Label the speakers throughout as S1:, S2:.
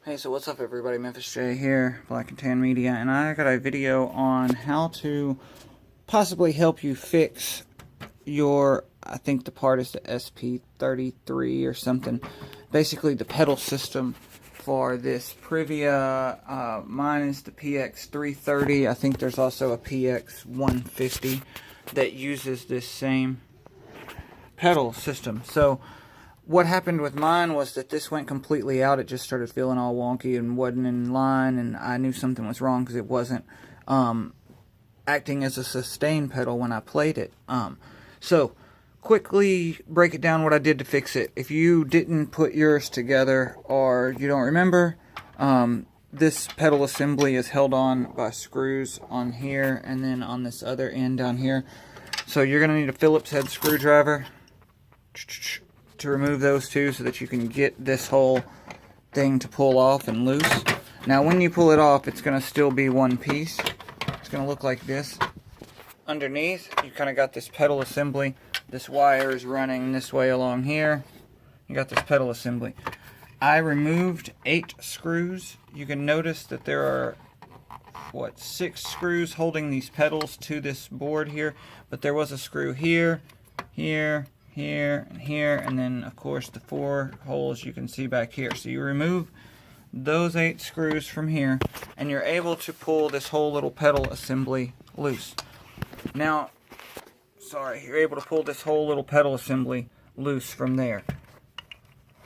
S1: Hey, so what's up everybody, Memphis J here, Black and Tan Media, and I got a video on how to possibly help you fix your, I think the part is the Sp33 or something, basically the pedal system for this Privia. Mine is the PX330, I think there's also a PX150 that uses this same pedal system. So what happened with mine was that this went completely out. It just started feeling all wonky and wasn't in line, and I knew something was wrong because it wasn't acting as a sustain pedal when I played it. So quickly break it down what I did to fix it. If you didn't put yours together or you don't remember, this pedal assembly is held on by screws on here and then on this other end down here. So you're going to need a Phillips head screwdriver to remove those two so that you can get this whole thing to pull off and loose. Now when you pull it off, it's going to still be one piece. It's going to look like this. Underneath, you kind of got this pedal assembly. This wire is running this way along here. You got this pedal assembly. I removed 8 screws. You can notice that there are 6 screws holding these pedals to this board here, but there was a screw here, here, here, and here, and then of course the 4 holes you can see back here. So you remove those 8 screws from here and you're able to pull this whole little pedal assembly loose. Now, you're able to pull this whole little pedal assembly loose from there.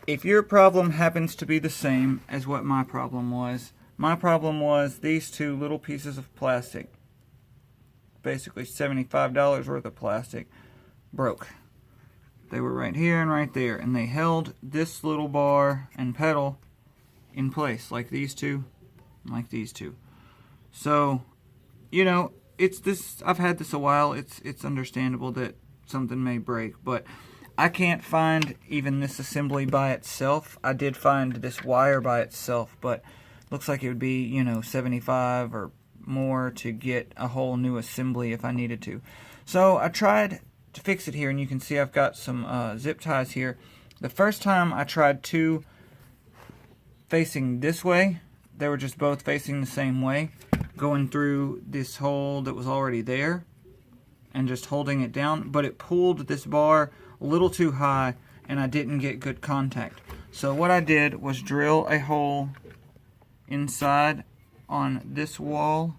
S1: If your problem happens to be the same as what my problem was these 2 little pieces of plastic, basically $75 worth of plastic, broke. They were right here and right there, and they held this little bar and pedal in place, like these two, like these two. So, you know, it's this. I've had this a while. It's understandable that something may break, but I can't find even this assembly by itself. I did find this wire by itself, but looks like it would be, you know, $75 or more to get a whole new assembly if I needed to. So I tried to fix it here, and you can see I've got some zip ties here. The first time I tried 2 facing this way, they were just both facing the same way, going through this hole that was already there and just holding it down, but it pulled this bar a little too high and I didn't get good contact. So what I did was drill a hole inside on this wall.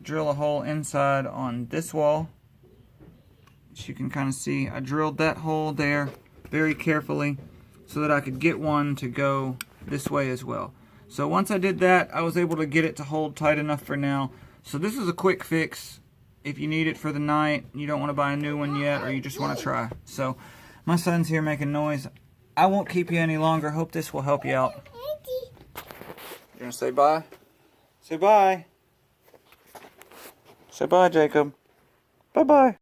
S1: Drill a hole inside on this wall. As you can kind of see, I drilled that hole there very carefully so that I could get one to go this way as well. So once I did that, I was able to get it to hold tight enough for now. So this is a quick fix if you need it for the night, you don't want to buy a new one yet, or you just want to try. So my son's here making noise. I won't keep you any longer. Hope this will help you out. You're going to say bye? Say bye. Say bye, Jacob. Bye-bye.